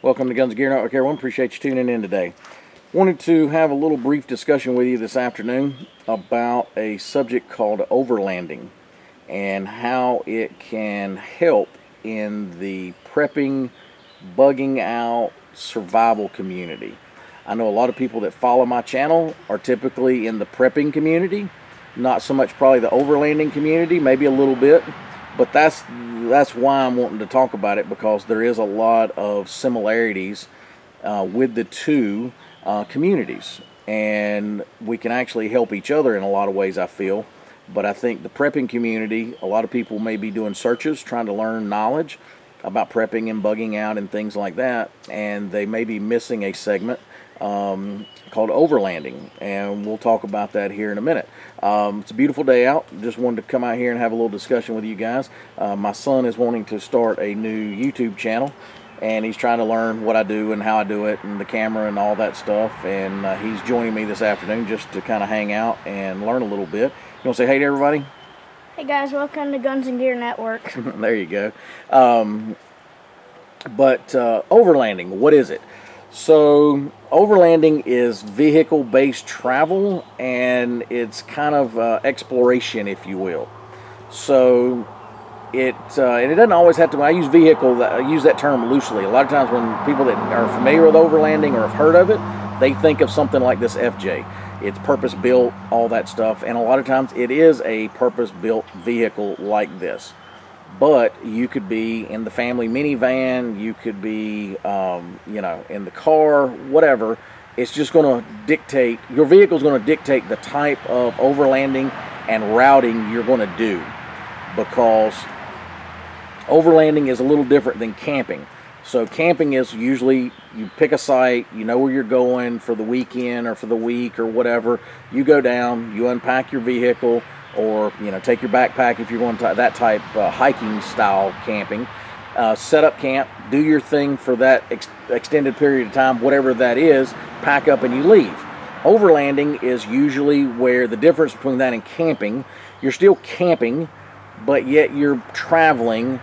Welcome to Guns and Gear Network, everyone. Appreciate you tuning in today. Wanted to have a little brief discussion with you this afternoon about a subject called overlanding and how it can help in the prepping, bugging out, survival community. I know a lot of people that follow my channel are typically in the prepping community, not so much probably the overlanding community, maybe a little bit, but that's why I'm wanting to talk about it, because there is a lot of similarities with the two communities, and we can actually help each other in a lot of ways, I feel. But I think the prepping community, a lot of people may be doing searches trying to learn knowledge about prepping and bugging out and things like that, and they may be missing a segment called overlanding, and we'll talk about that here in a minute. It's a beautiful day out. Just wanted to come out here and have a little discussion with you guys. My son is wanting to start a new YouTube channel, and he's trying to learn what I do and how I do it and the camera and all that stuff, and he's joining me this afternoon just to kind of hang out and learn a little bit. You want to say hey to everybody? Hey guys, welcome to Guns and Gear Network. There you go. Overlanding, what is it? So overlanding is vehicle-based travel, and it's kind of exploration, if you will. So and it doesn't always have to. When I use vehicle, I use that term loosely. A lot of times when people that are familiar with overlanding or have heard of it, they think of something like this FJ. It's purpose-built, all that stuff, and a lot of times it is a purpose-built vehicle like this. But you could be in the family minivan, you could be, in the car, whatever. It's just going to dictate, your vehicle is going to dictate the type of overlanding and routing you're going to do. Because overlanding is a little different than camping. So camping is usually you pick a site, you know where you're going for the weekend or for the week or whatever. You go down, you unpack your vehicle, or take your backpack if you're going to that type hiking style camping. Set up camp, do your thing for that extended period of time, whatever that is, pack up and you leave. Overlanding is usually where the difference between that and camping, you're still camping, but yet you're traveling,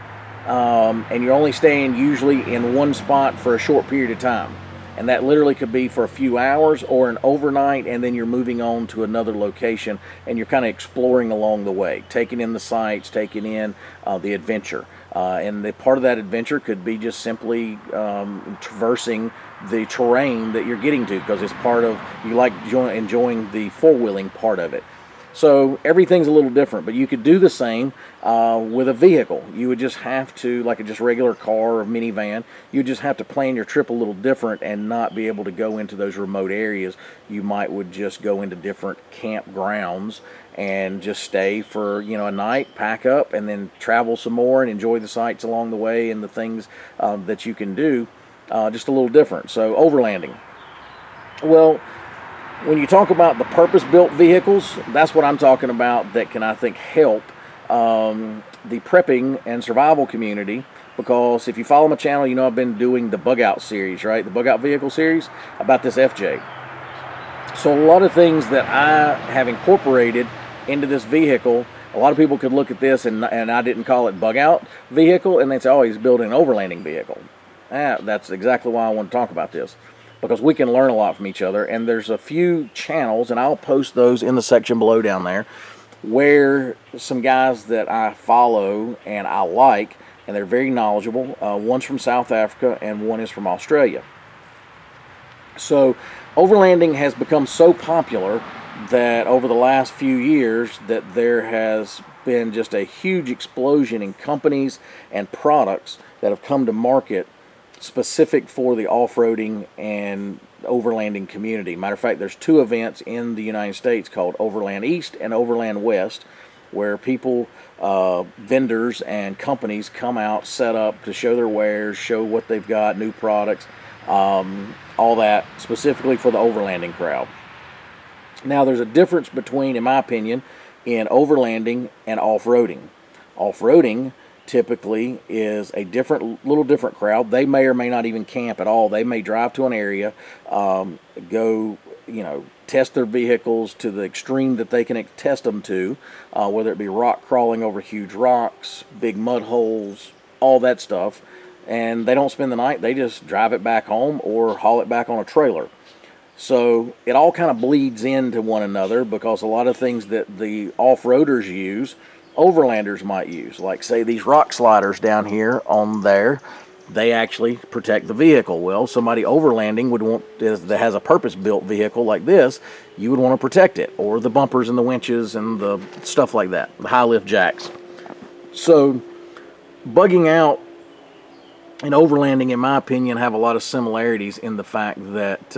and you're only staying usually in one spot for a short period of time. And that literally could be for a few hours or an overnight, and then you're moving on to another location, and you're kind of exploring along the way, taking in the sights, taking in the adventure. And the part of that adventure could be just simply traversing the terrain that you're getting to, because it's part of, you like enjoying the four-wheeling part of it. So everything's a little different, but you could do the same with a vehicle. You would just have to, like a just regular car or minivan, you just have to plan your trip a little different and not be able to go into those remote areas. You would just go into different campgrounds and just stay for a night, pack up, and then travel some more and enjoy the sights along the way and the things that you can do, just a little different. So overlanding. Well, when you talk about the purpose-built vehicles, that's what I'm talking about that can, I think, help the prepping and survival community. Because if you follow my channel, you know I've been doing the bug out series, right? The bug out vehicle series about this FJ. So a lot of things that I have incorporated into this vehicle, a lot of people could look at this and I didn't call it bug out vehicle, and they'd say, oh, he's building an overlanding vehicle. That's exactly why I want to talk about this, because we can learn a lot from each other. And there's a few channels, and I'll post those in the section below down there, where some guys that I follow and I like, and they're very knowledgeable. One's from South Africa and one is from Australia. So overlanding has become so popular that over the last few years that there has been just a huge explosion in companies and products that have come to market specific for the off-roading and overlanding community. Matter of fact, there's two events in the United States called Overland East and Overland West, where people, vendors and companies come out, set up to show their wares, show what they've got, new products, all that specifically for the overlanding crowd. Now, there's a difference between, in my opinion, in overlanding and off-roading. Off-roading typically is a little different crowd. They may or may not even camp at all. They may drive to an area, go, test their vehicles to the extreme that they can test them to, whether it be rock crawling over huge rocks, big mud holes, all that stuff. and they don't spend the night. They just drive it back home or haul it back on a trailer. So it all kind of bleeds into one another, because a lot of things that the off-roaders use, overlanders might use. Like, say, these rock sliders down here on there, they actually protect the vehicle. Well, somebody overlanding would want, that has a purpose-built vehicle like this, you would want to protect it, or the bumpers and the winches and the stuff like that, the high-lift jacks. So bugging out and overlanding, in my opinion, have a lot of similarities in the fact that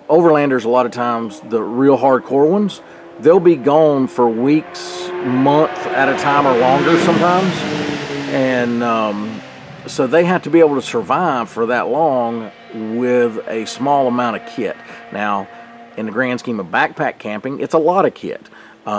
overlanders, a lot of times, the real hardcore ones, they'll be gone for weeks, months at a time, or longer sometimes. And so they have to be able to survive for that long with a small amount of kit. Now, in the grand scheme of backpack camping, it's a lot of kit. A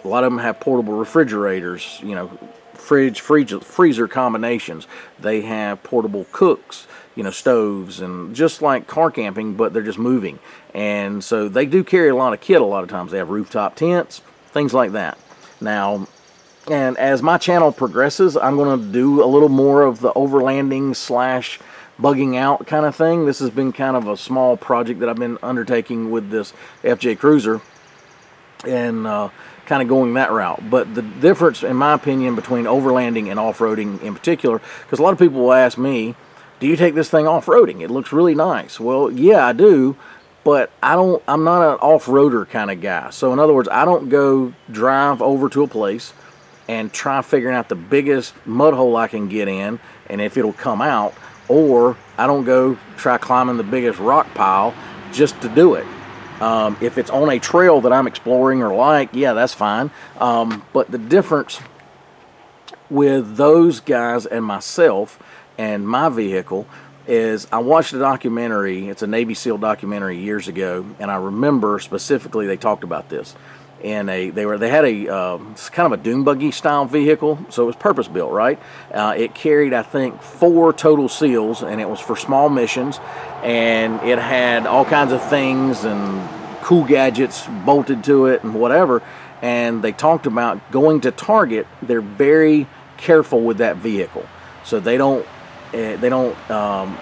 lot of them have portable refrigerators, you know, freezer combinations. They have portable cooks, you know, stoves, and just like car camping, but they're just moving. And so they do carry a lot of kit a lot of times. They have rooftop tents, things like that. Now, and as my channel progresses, I'm going to do a little more of the overlanding / bugging out kind of thing. This has been kind of a small project that I've been undertaking with this FJ Cruiser, and kind of going that route. But the difference, in my opinion, between overlanding and off-roading in particular, because a lot of people will ask me, do you take this thing off-roading? It looks really nice. Well, yeah, I do, but I'm not an off-roader kind of guy. So in other words, I don't go drive over to a place and try figuring out the biggest mud hole I can get in and if it'll come out, or I don't go try climbing the biggest rock pile just to do it. If it's on a trail that I'm exploring or like, yeah, that's fine. But the difference with those guys and myself and my vehicle is, I watched a documentary. It's a Navy SEAL documentary years ago, and I remember specifically they talked about this. And they had a kind of a dune buggy style vehicle, so it was purpose built, right? It carried, I think, 4 total SEALs, and it was for small missions, and it had all kinds of things and cool gadgets bolted to it and whatever. And they talked about going to target. They're very careful with that vehicle, so they don't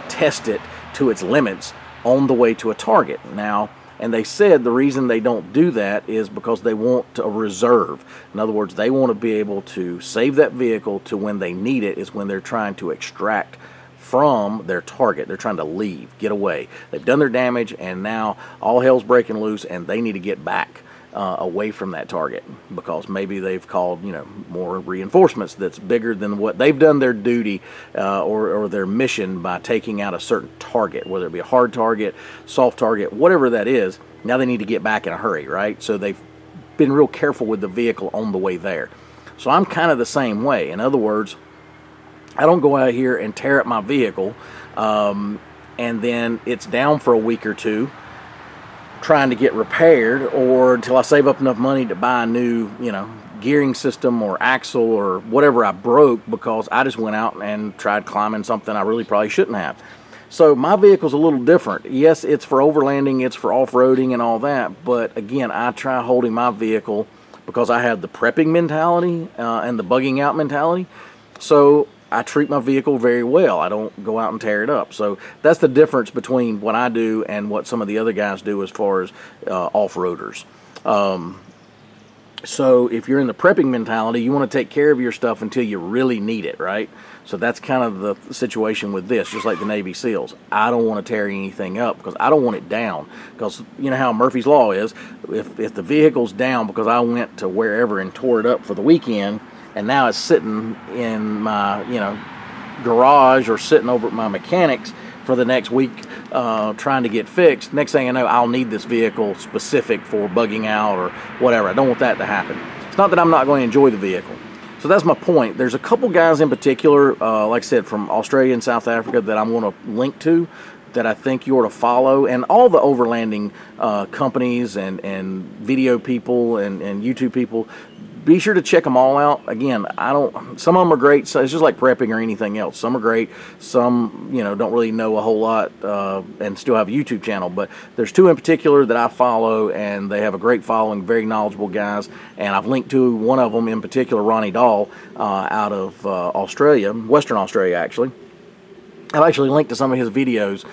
test it to its limits on the way to a target. Now, and they said the reason they don't do that is because they want a reserve. In other words, they want to be able to save that vehicle to when they need it, is when they're trying to extract from their target. They're trying to leave, get away. They've done their damage, and now all hell's breaking loose, and they need to get back away from that target, because maybe they've called, you know, more reinforcements that's bigger than what they've done their duty or their mission by taking out a certain target, whether it be a hard target, soft target, whatever that is. Now they need to get back in a hurry, right? So they've been real careful with the vehicle on the way there. So I'm kind of the same way. In other words, I don't go out here and tear up my vehicle and then it's down for a week or two trying to get repaired, or until I save up enough money to buy a new, you know, gearing system or axle or whatever I broke, because I just went out and tried climbing something I really probably shouldn't have. So my vehicle's a little different. Yes, it's for overlanding, it's for off-roading and all that, but again, I try holding my vehicle, because I have the prepping mentality and the bugging out mentality. So I treat my vehicle very well. I don't go out and tear it up. So that's the difference between what I do and what some of the other guys do as far as off-roaders. So if you're in the prepping mentality, you want to take care of your stuff until you really need it, right? So that's kind of the situation with this, just like the Navy SEALs. I don't want to tear anything up because I don't want it down. Because you know how Murphy's Law is. If the vehicle's down because I went to wherever and tore it up for the weekend, and now it's sitting in my, you know, garage or sitting over at my mechanics for the next week trying to get fixed, next thing I know, I'll need this vehicle specific for bugging out or whatever. I don't want that to happen. It's not that I'm not going to enjoy the vehicle. So that's my point. There's a couple guys in particular, like I said, from Australia and South Africa that I'm going to link to, that I think you ought to follow. And all the overlanding companies and video people and YouTube people, be sure to check them all out. Again, some of them are great. So it's just like prepping or anything else. Some are great. Some, don't really know a whole lot and still have a YouTube channel. But there's two in particular that I follow, and they have a great following, very knowledgeable guys. And I've linked to one of them in particular, Ronnie Dahl, out of Australia, Western Australia, actually. I've actually linked to some of his videos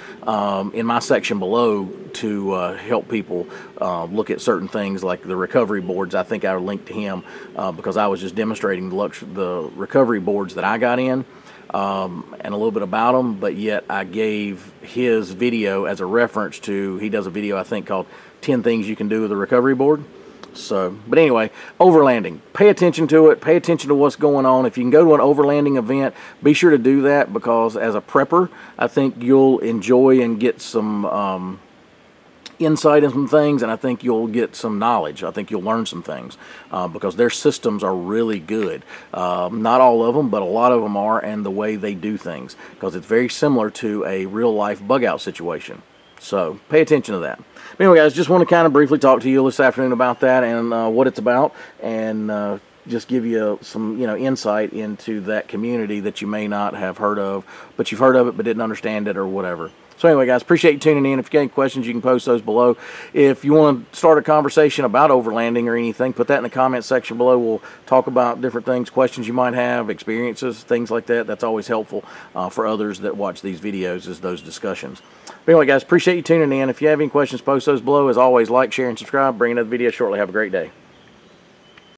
in my section below to help people look at certain things like the recovery boards. I think I linked to him because I was just demonstrating the recovery boards that I got in and a little bit about them, but yet I gave his video as a reference to, he does a video I think called 10 Things You Can Do with a Recovery Board. So, but anyway, overlanding. Pay attention to it. Pay attention to what's going on. If you can go to an overlanding event, be sure to do that, because as a prepper, I think you'll enjoy and get some insight in some things, and I think you'll get some knowledge. I think you'll learn some things because their systems are really good. Not all of them, but a lot of them are, and the way they do things, because it's very similar to a real-life bug-out situation. So pay attention to that. But anyway, guys, just want to kind of briefly talk to you this afternoon about that and what it's about, and just give you some insight into that community that you may not have heard of, but you've heard of it but didn't understand it or whatever. So anyway, guys, appreciate you tuning in. If you got any questions, you can post those below. If you want to start a conversation about overlanding or anything, put that in the comment section below. We'll talk about different things, questions you might have, experiences, things like that. That's always helpful for others that watch these videos, is those discussions. But anyway, guys, appreciate you tuning in. If you have any questions, post those below. As always, like, share, and subscribe. Bring another video shortly. Have a great day.